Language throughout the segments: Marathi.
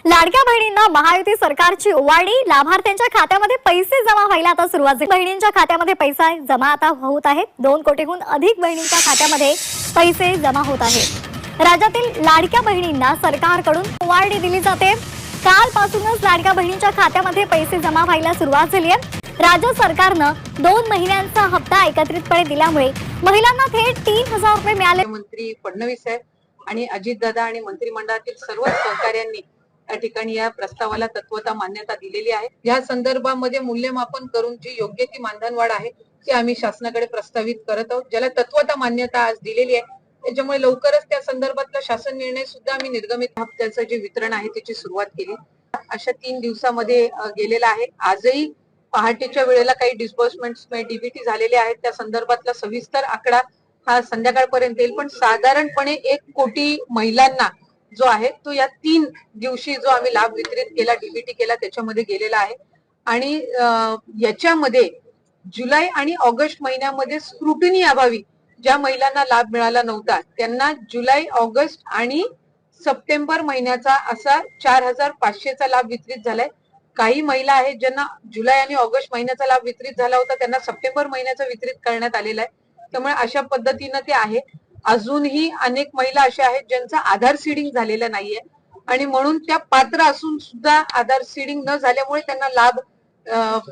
लाडक्या बहिणींना महायुती सरकारची ओवाळणी, लाभार्थ्यांच्या खात्यामध्ये पैसे जमा व्हायला आता सुरुवात झाली। बहिणींच्या खात्यामध्ये पैसा जमा आता होत आहेत। 2 कोटीहून अधिक बहिणींच्या खात्यामध्ये पैसे जमा होत आहेत। राज्यातील लाडक्या बहिणींना सरकारकडून ओवाळणी दिली जाते। कालपासूनच लाडक्या बहिणींच्या खात्यामध्ये पैसे जमा व्हायला सुरुवात झाली आहे। राज्य सरकारनं 2 महिन्यांचा हप्ता एकत्रितपणे दिल्यामुळे महिलांना थेट 3000 रुपये मिळाले। मंत्री फडणवीस साहेब आणि अजितदादा आणि मंत्रिमंडळातील सर्व सहकाऱ्यांनी या ठिकाणी या प्रस्तावाला तत्वता मान्यता दिलेली आहे। या संदर्भामध्ये मूल्यमापन करून जी योग्य ती मानधनवाढ आहे ती आम्ही शासनाकडे प्रस्तावित करत आहोत, ज्याला तत्वता मान्यता आज दिलेली आहे। त्याच्यामुळे लवकरच त्या संदर्भातला शासन निर्णय सुद्धा आम्ही निर्गमित हप्त्याचं जे वितरण आहे त्याची सुरुवात केली। अशा 3 दिवसामध्ये गेलेला आहे। आजही पहाटेच्या वेळेला काही डिस्बर्समेंट्स डीबीटी झालेले आहेत, त्या संदर्भातला सविस्तर आकडा हा संध्याकाळपर्यंत येईल। पण साधारणपणे 1 कोटी महिलांना जो आहे तो या 3 दिवशी जो आम्ही लाभ वितरित केला, डीबीटी केला, त्याच्यामध्ये गेलेला आहे। आणि याच्यामध्ये जुलै आणि ऑगस्ट महिन्यामध्ये स्क्रुटिनी अभावी ज्या महिलांना लाभ मिळाला नव्हता त्यांना जुलै, ऑगस्ट आणि सप्टेंबर महिन्याचा असा 4500 चा लाभ वितरित झालाय। काही महिला आहेत ज्यांना जुलै आणि ऑगस्ट महिन्याचा लाभ वितरित झाला होता त्यांना सप्टेंबर महिन्याचा वितरित करण्यात आलेला आहे। त्यामुळे अशा पद्धतीने ते आहे। अजूनही अनेक महिला अशा आहेत ज्यांचा आधार सीडिंग झालेला नाहीये आणि म्हणून त्या पात्र असून सुद्धा आधार सीडिंग न झाल्यामुळे त्यांना लाभ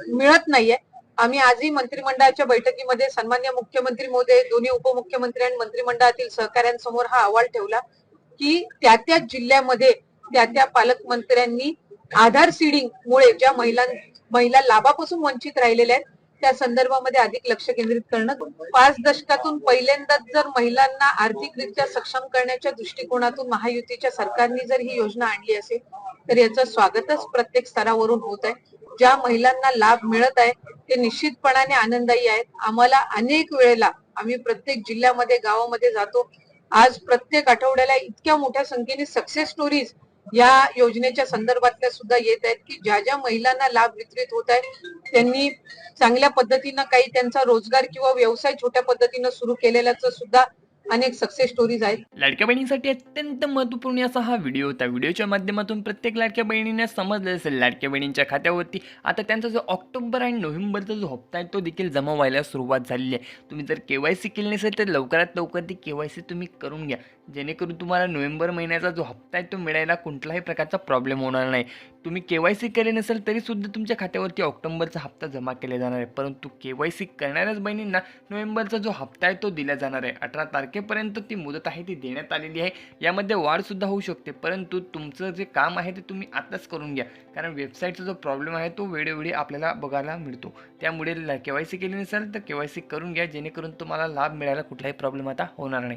मिळत नाहीये। आम्ही आजही मंत्रिमंडळाच्या बैठकीमध्ये सन्माननीय मुख्यमंत्री महोदय, दोन्ही उपमुख्यमंत्री आणि मंत्रिमंडळातील सहकाऱ्यांसमोर हा अहवाल ठेवला की त्या जिल्ह्यामध्ये त्या पालकमंत्र्यांनी आधार सीडिंग मुळे ज्या महिला लाभापासून वंचित राहिलेल्या आहेत त्या संदर्भामध्ये अधिक लक्ष केंद्रित करणं। 5 दशकातून पहिल्यांदाच जर महिलांना आर्थिकरित्या सक्षम करण्याच्या दृष्टिकोनातून महायुतीच्या सरकारने जर ही योजना आणली असेल तर याचं स्वागतच प्रत्येक स्तरावरून होत आहे। ज्या महिलांना लाभ मिळत आहे ते निश्चितपणाने आनंददायी आहेत। आम्हाला अनेक वेळेला आम्ही प्रत्येक जिल्ह्यामध्ये गावामध्ये जातो। आज प्रत्येक आठवड्याला इतक्या मोठ्या संख्येने सक्सेस स्टोरीज या योजनेच्या संदर्भातल्या सुद्धा येत आहेत की ज्या महिलांना लाभ वितरित होत आहे त्यांनी चांगल्या पद्धतीनं काही त्यांचा रोजगार किंवा व्यवसाय छोट्या पद्धतीनं सुरू केलेल्याचं सुद्धा अनेक सक्सेस स्टोरीज आहेत। लाडक्या बहिणींसाठी अत्यंत महत्त्वपूर्ण असा हा व्हिडिओ होता। व्हिडिओच्या माध्यमातून प्रत्येक लाडक्या बहिणींना समजलं असेल लाडक्या बहिणींच्या खात्यावरती आता त्यांचा जो ऑक्टोबर आणि नोव्हेंबरचा जो हप्ता आहे तो देखील जमा व्हायला सुरुवात झालेली आहे। तुम्ही जर KYC केली नसेल तर लवकरात लवकर ती KYC तुम्ही करून घ्या, जेणेकरून तुम्हाला नोव्हेंबर महिन्याचा जो हप्ता आहे तो मिळायला कुठलाही प्रकारचा प्रॉब्लेम होणार नाही। तुम्ही KYC केले नसेल तरी सुद्धा तुमच्या खात्यावरती ऑक्टोबरचा हप्ता जमा केला जाणार आहे, परंतु KYC करणाऱ्याच बहिणींना नोव्हेंबरचा जो हप्ता आहे तो दिला जाणार आहे। 18 तारखेपर्यंत ती मुदत आहे ती देण्यात आलेली आहे। यामध्ये वाढ सुद्धा होऊ शकते, परंतु तुमचं जे काम आहे ते तुम्ही आताच करून घ्या, कारण वेबसाईटचा जो प्रॉब्लेम आहे तो वेळोवेळी आपल्याला बघायला मिळतो। त्यामुळे KYC केली नसेल तर KYC करून घ्या, जेणेकरून तुम्हाला लाभ मिळायला कुठलाही प्रॉब्लेम आता होणार नाही।